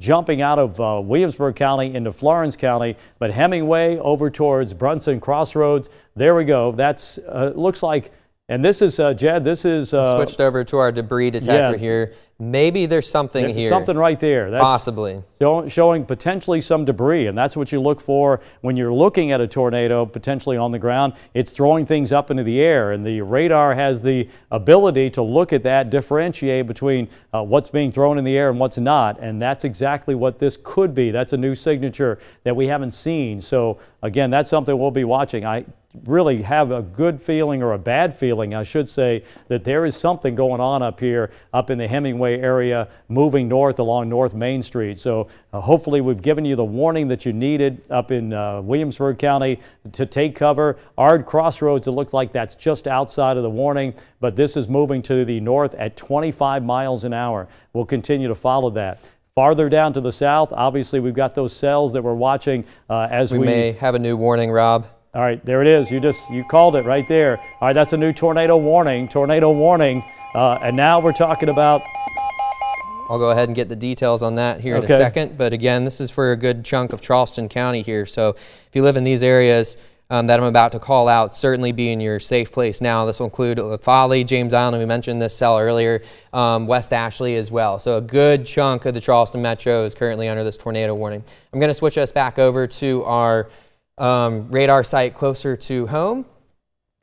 jumping out of Williamsburg County into Florence County, but Hemingway over towards Brunson Crossroads. There we go. That's looks like, and this is Jed. This is switched over to our debris detector here. Maybe there's something here. Something right there. That's possibly showing potentially some debris, and that's what you look for when you're looking at a tornado potentially on the ground. It's throwing things up into the air, and the radar has the ability to look at that, differentiate between what's being thrown in the air and what's not, and that's exactly what this could be. That's a new signature that we haven't seen. So again, that's something we'll be watching. I really have a good feeling, or a bad feeling I should say, that there is something going on up here, up in the Hemingway area, moving north along North Main Street. So hopefully we've given you the warning that you needed up in Williamsburg County to take cover. Ard Crossroads, it looks like that's just outside of the warning, but this is moving to the north at 25 miles an hour. We'll continue to follow that. Farther down to the south, obviously we've got those cells that we're watching as we may have a new warning, Rob. All right, there it is. You called it right there. All right, that's a new tornado warning. And now we're talking about. I'll go ahead and get the details on that here in a second. But again, this is for a good chunk of Charleston County here. So if you live in these areas that I'm about to call out, certainly be in your safe place now. This will include Folly, James Island, we mentioned this cell earlier, West Ashley as well. So a good chunk of the Charleston Metro is currently under this tornado warning. I'm going to switch us back over to our radar site closer to home.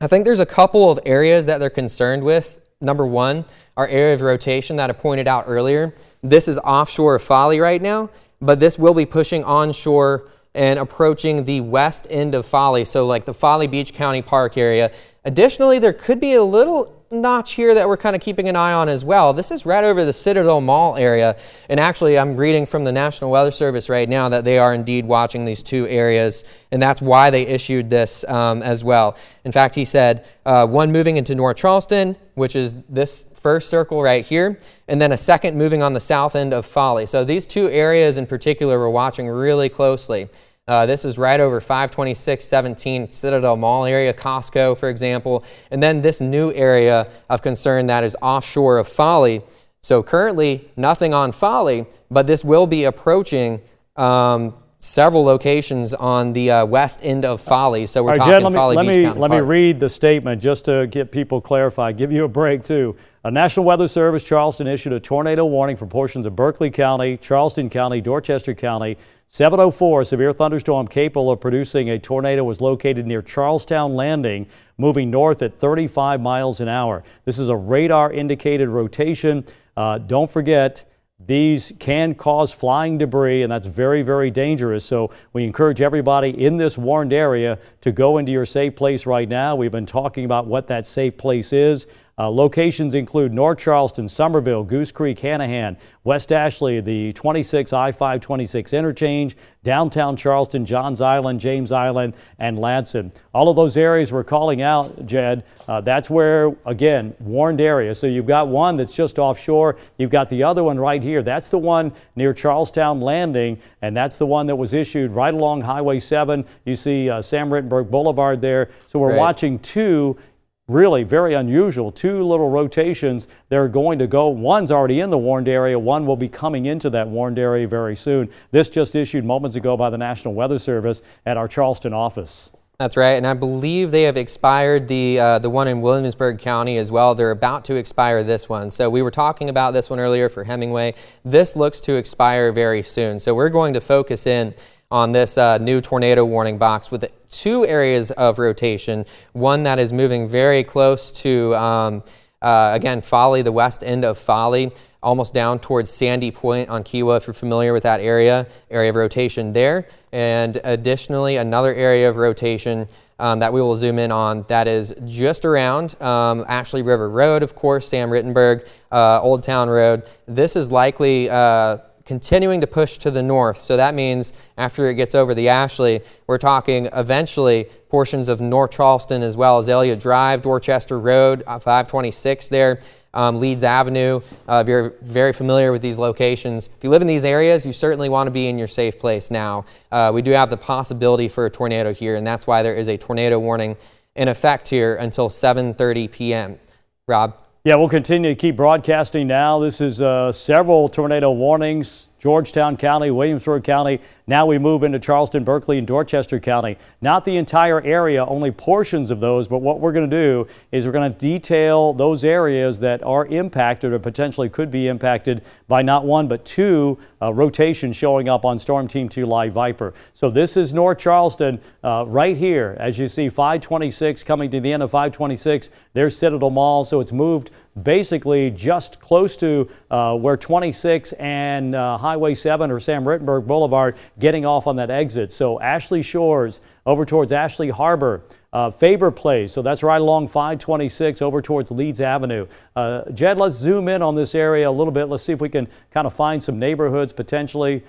I think there's a couple of areas that they're concerned with. Number one, our area of rotation that I pointed out earlier. This is offshore of Folly right now, but this will be pushing onshore and approaching the west end of Folly, so like the Folly Beach County Park area. Additionally, there could be a little notch here that we're kind of keeping an eye on as well. This is right over the Citadel Mall area, and actually I'm reading from the National Weather Service right now that they are indeed watching these two areas, and that's why they issued this as well. In fact, he said one moving into North Charleston, which is this first circle right here, and then a second moving on the south end of Folly. So these two areas in particular we're watching really closely. This is right over 526-17 Citadel Mall area, Costco, for example. And then this new area of concern that is offshore of Folly. So currently, nothing on Folly, but this will be approaching several locations on the west end of Folly. So we're talking Jen, Folly Beach County Park. Let me read the statement just to get people clarified, give you a break too. A National Weather Service Charleston issued a tornado warning for portions of Berkeley County, Charleston County, Dorchester County. 7:04, severe thunderstorm capable of producing a tornado was located near Charlestown Landing, moving north at 35 miles an hour. This is a radar indicated rotation. Don't forget, these can cause flying debris, and that's very, very dangerous. So we encourage everybody in this warned area to go into your safe place right now. We've been talking about what that safe place is. Locations include North Charleston, Somerville, Goose Creek, Hanahan, West Ashley, the 26 I-526 interchange, downtown Charleston, Johns Island, James Island, and Ladson. All of those areas we're calling out, Jed, that's where, again, warned area. So you've got one that's just offshore. You've got the other one right here. That's the one near Charlestown Landing, and that's the one that was issued right along Highway 7. You see Sam Rittenberg Boulevard there. So we're watching two really very unusual, two little rotations. They're going to go, one's already in the warned area, one will be coming into that warned area very soon. This just issued moments ago by the National Weather Service at our Charleston office. That's right, and I believe they have expired the one in Williamsburg County as well. They're about to expire this one. So we were talking about this one earlier for Hemingway. This looks to expire very soon. So we're going to focus in on this new tornado warning box with two areas of rotation. One that is moving very close to, again, Folly, the west end of Folly, almost down towards Sandy Point on Kiowa, if you're familiar with that area of rotation there. And additionally, another area of rotation that we will zoom in on that is just around Ashley River Road, of course, Sam Rittenberg, Old Town Road. This is likely continuing to push to the north. So that means after it gets over the Ashley, we're talking eventually portions of North Charleston as well, Azalea Drive, Dorchester Road, 526 there, Leeds Avenue. If you're very familiar with these locations, if you live in these areas, you certainly want to be in your safe place now. We do have the possibility for a tornado here, and that's why there is a tornado warning in effect here until 7:30 p.m. Rob? Yeah, we'll continue to keep broadcasting now. This is several tornado warnings Georgetown County, Williamsburg County. Now we move into Charleston, Berkeley, and Dorchester County. Not the entire area, only portions of those, but what we're going to do is we're going to detail those areas that are impacted or potentially could be impacted by not one but two rotations showing up on Storm Team 2 Live Viper. So this is North Charleston right here. As you see, 526 coming to the end of 526. There's Citadel Mall, so it's moved basically just close to where 26 and Highway 7 or Sam Rittenberg Boulevard getting off on that exit. So Ashley Shores over towards Ashley Harbor, Faber Place, so that's right along 526 over towards Leeds Avenue. Jed, let's zoom in on this area a little bit. Let's see if we can kind of find some neighborhoods potentially.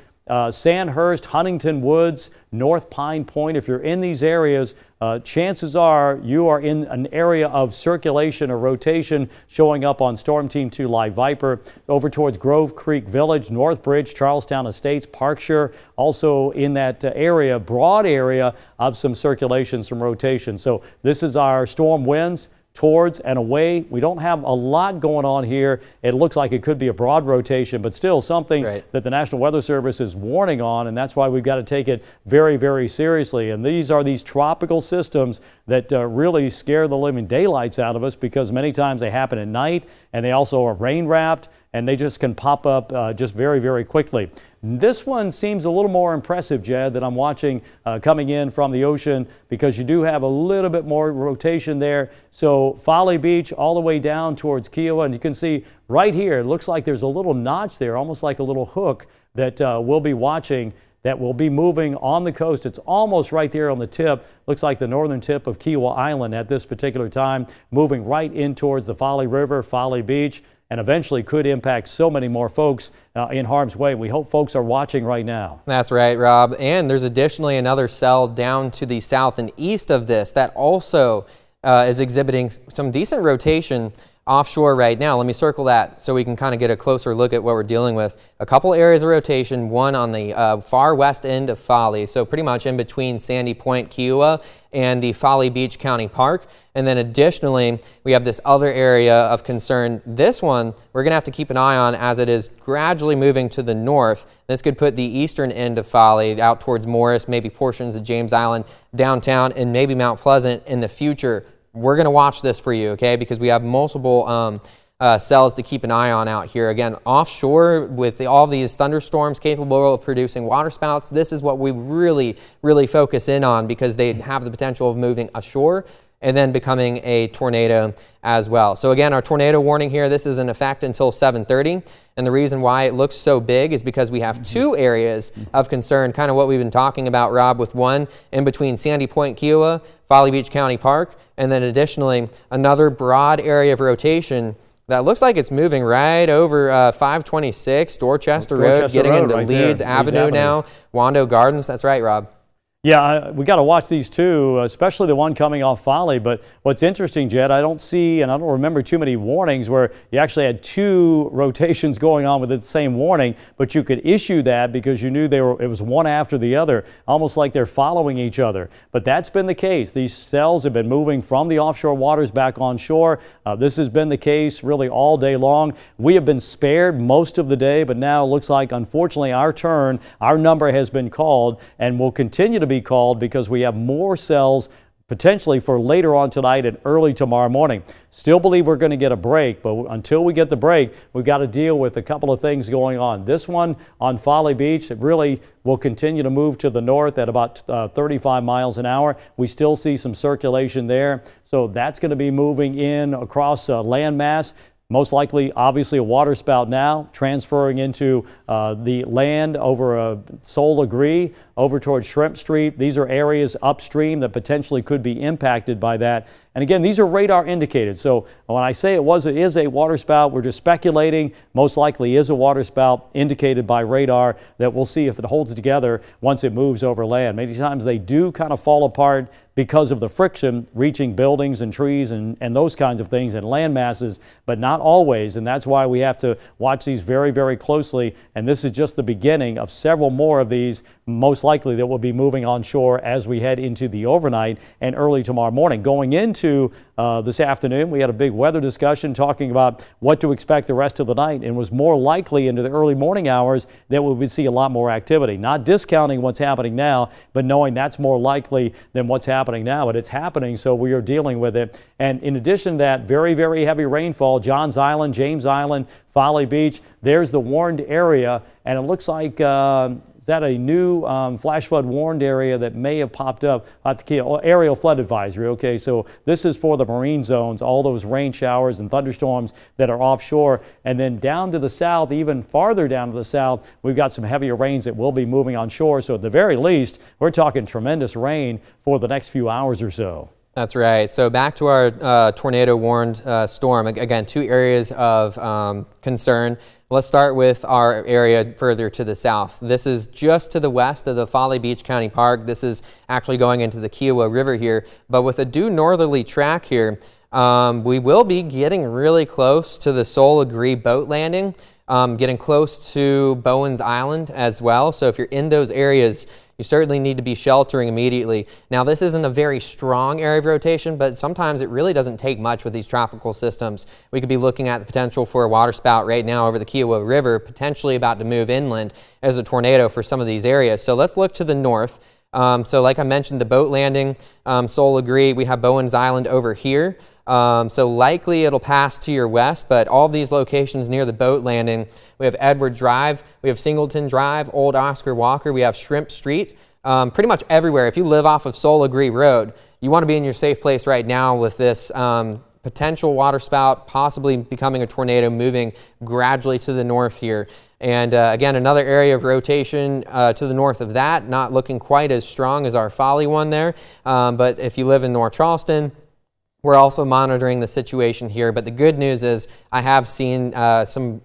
Sandhurst, Huntington Woods, North Pine Point. If you're in these areas, chances are you are in an area of circulation or rotation showing up on Storm Team 2 Live Viper. Over towards Grove Creek Village, Northbridge, Charlestown Estates, Parkshire, also in that area, broad area of some circulation, some rotation. So this is our storm winds towards and away. We don't have a lot going on here. It looks like it could be a broad rotation, but still something that the National Weather Service is warning on, and that's why we've got to take it very, very seriously. And these are these tropical systems that really scare the living daylights out of us, because many times they happen at night, and they also are rain wrapped, and they just can pop up just very, very quickly. This one seems a little more impressive, Jed, that I'm watching coming in from the ocean, because you do have a little bit more rotation there. So Folly Beach all the way down towards Kiowa, and you can see right here, it looks like there's a little notch there, almost like a little hook that we'll be watching, that will be moving on the coast. It's almost right there on the tip. Looks like the northern tip of Kiowa Island at this particular time, moving right in towards the Folly River, Folly Beach, and eventually could impact so many more folks in harm's way. We hope folks are watching right now. That's right, Rob. And there's additionally another cell down to the south and east of this that also is exhibiting some decent rotation offshore right now. Let me circle that so we can kind of get a closer look at what we're dealing with. A couple areas of rotation, one on the far west end of Folly, so pretty much in between Sandy Point, Kiowa, and the Folly Beach County Park. And then additionally, we have this other area of concern. This one we're going to have to keep an eye on as it is gradually moving to the north. This could put the eastern end of Folly out towards Morris, maybe portions of James Island, downtown, and maybe Mount Pleasant in the future. We're going to watch this for you, okay, because we have multiple cells to keep an eye on out here. Again, offshore with all these thunderstorms capable of producing waterspouts, this is what we really, really focus in on, because they have the potential of moving ashore and then becoming a tornado as well. So again, our tornado warning here, this is in effect until 7:30. And the reason why it looks so big is because we have two areas of concern, kind of what we've been talking about, Rob, with one in between Sandy Point, Kiowa, Folly Beach County Park, and then additionally another broad area of rotation that looks like it's moving right over 526 Dorchester Road, getting into right Leeds Avenue now, Wando Gardens. That's right, Rob. Yeah, we got to watch these two, especially the one coming off Folly. But what's interesting, Jed, I don't see, and I don't remember too many warnings where you actually had two rotations going on with the same warning, but you could issue that because you knew it was one after the other, almost like they're following each other. But that's been the case. These cells have been moving from the offshore waters back on shore. This has been the case really all day long. We have been spared most of the day, but now it looks like, unfortunately, our turn, our number has been called, and will continue to be called because we have more cells potentially for later on tonight and early tomorrow morning. Still believe we're going to get a break, but until we get the break, we've got to deal with a couple of things going on. This one on Folly Beach, it really will continue to move to the north at about 35 miles an hour. We still see some circulation there, so that's going to be moving in across landmass. Most likely, obviously, a waterspout now, transferring into the land over Soul Agree, over towards Shrimp Street. These are areas upstream that potentially could be impacted by that. And again, these are radar indicated. So when I say it is a waterspout, we're just speculating. Most likely is a waterspout indicated by radar that we'll see if it holds together once it moves over land. Many times they do kind of fall apart because of the friction reaching buildings and trees and those kinds of things and land masses, but not always. And that's why we have to watch these very, very closely. And this is just the beginning of several more of these, most likely that will be moving on shore as we head into the overnight and early tomorrow morning. Going into into this afternoon. We had a big weather discussion talking about what to expect the rest of the night, and it was more likely into the early morning hours that we would see a lot more activity. Not discounting what's happening now, but knowing that's more likely than what's happening now. But it's happening, so we are dealing with it. And in addition to that, very, very heavy rainfall. Johns Island, James Island, Folly Beach, there's the warned area, and it looks like is that a new flash flood warned area that may have popped up? Aerial flood advisory. Okay, so this is for the marine zones, all those rain showers and thunderstorms that are offshore. And then down to the south, even farther down to the south, we've got some heavier rains that will be moving on shore. So at the very least, we're talking tremendous rain for the next few hours or so. That's right. So back to our tornado warned storm. Again, two areas of concern. Let's start with our area further to the south. This is just to the west of the Folly Beach County Park. This is actually going into the Kiowa River here. But with a due northerly track here, we will be getting really close to the Soul Agree boat landing, getting close to Bowen's Island as well. So if you're in those areas, you certainly need to be sheltering immediately. Now, this isn't a very strong area of rotation, but sometimes it really doesn't take much with these tropical systems. We could be looking at the potential for a waterspout right now over the Kiowa River, potentially about to move inland as a tornado for some of these areas. So let's look to the north. So like I mentioned, the boat landing, Soul Agree, we have Bowen's Island over here. So likely it'll pass to your west, but all these locations near the boat landing, we have Edward Drive, we have Singleton Drive, Old Oscar Walker, we have Shrimp Street, pretty much everywhere. If you live off of Soul Agree Road, you want to be in your safe place right now with this potential waterspout, possibly becoming a tornado, moving gradually to the north here. And again, another area of rotation to the north of that, not looking quite as strong as our Folly one there. But if you live in North Charleston, we're also monitoring the situation here, but the good news is I have seen some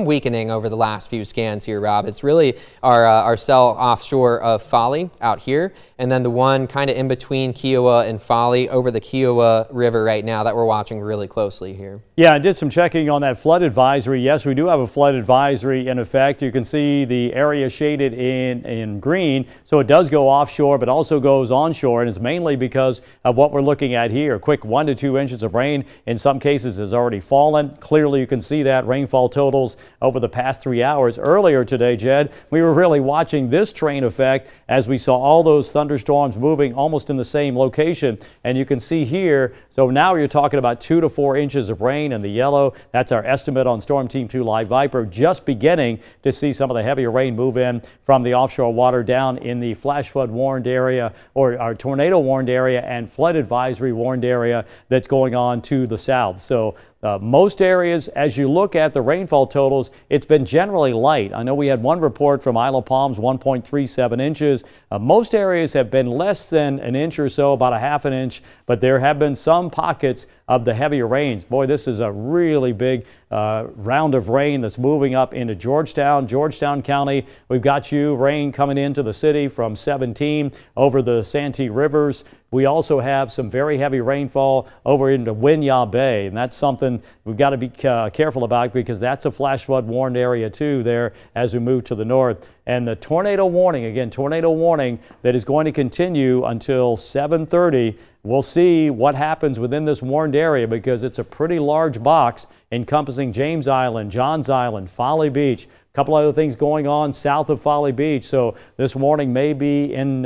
weakening over the last few scans here, Rob. It's really our cell offshore of Folly out here, and then the one kind of in between Kiowa and Folly over the Kiowa River right now that we're watching really closely here. Yeah, I did some checking on that flood advisory. Yes, we do have a flood advisory in effect. You can see the area shaded in green, so it does go offshore, but also goes onshore, and it's mainly because of what we're looking at here. A quick 1 to 2 inches of rain in some cases has already fallen. Clearly, you can see that rainfall totals over the past 3 hours. Earlier today, Jed, we were really watching this train effect as we saw all those thunderstorms moving almost in the same location. And you can see here, so now you're talking about 2 to 4 inches of rain in the yellow. That's our estimate on Storm Team 2 Live Viper. Just beginning to see some of the heavier rain move in from the offshore water down in the flash flood warned area, or our tornado warned area and flood advisory warned area that's going on to the south. So most areas, as you look at the rainfall totals, it's been generally light. I know we had one report from Isle of Palms, 1.37 inches. Most areas have been less than an inch or so, about a half an inch, but there have been some pockets of the heavier rains. Boy, this is a really big round of rain that's moving up into Georgetown County. We've got rain coming into the city from 17 over the Santee Rivers. We also have some very heavy rainfall over into Winyah Bay, and that's something we've got to be careful about because that's a flash flood warned area too there as we move to the north. And the tornado warning, again, tornado warning that is going to continue until 7:30. We'll see what happens within this warned area because it's a pretty large box encompassing James Island, Johns Island, Folly Beach, a couple other things going on south of Folly Beach. So this warning may be in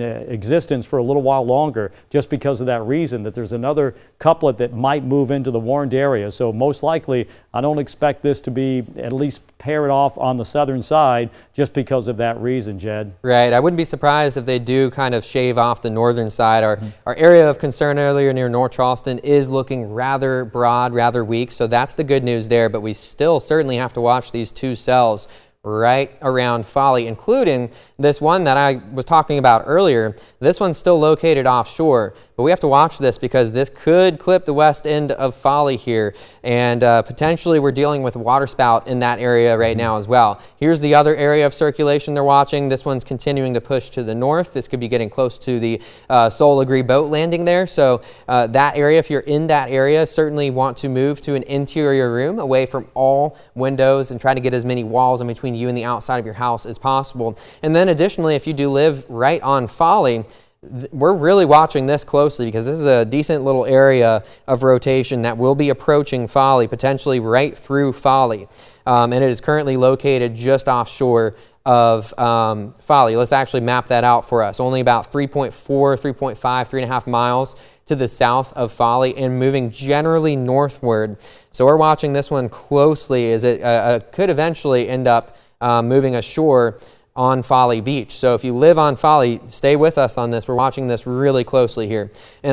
existence for a little while longer just because of that reason that there's another couplet that might move into the warned area. So most likely, I don't expect this to be at least paired off on the southern side just because of that reason, Jed. Right. I wouldn't be surprised if they do kind of shave off the northern side. Our area of concern earlier near North Charleston is looking rather broad, rather weak. So that's the good news there. But we still certainly have to watch these two cells right around Folly, including this one that I was talking about earlier. This one's still located offshore, but we have to watch this because this could clip the west end of Folly here, and potentially we're dealing with waterspout in that area right now as well. Here's the other area of circulation they're watching. This one's continuing to push to the north. This could be getting close to the Soul Agree boat landing there. So that area, if you're in that area, certainly want to move to an interior room away from all windows and try to get as many walls in between you and the outside of your house as possible. And then additionally, if you do live right on Folly, we're really watching this closely because this is a decent little area of rotation that will be approaching Folly, potentially right through Folly. And it is currently located just offshore of Folly. Let's actually map that out for us. Only about 3.4, 3.5, 3.5 miles to the south of Folly and moving generally northward. So we're watching this one closely as it could eventually end up moving ashore on Folly Beach. So if you live on Folly, stay with us on this. We're watching this really closely here. And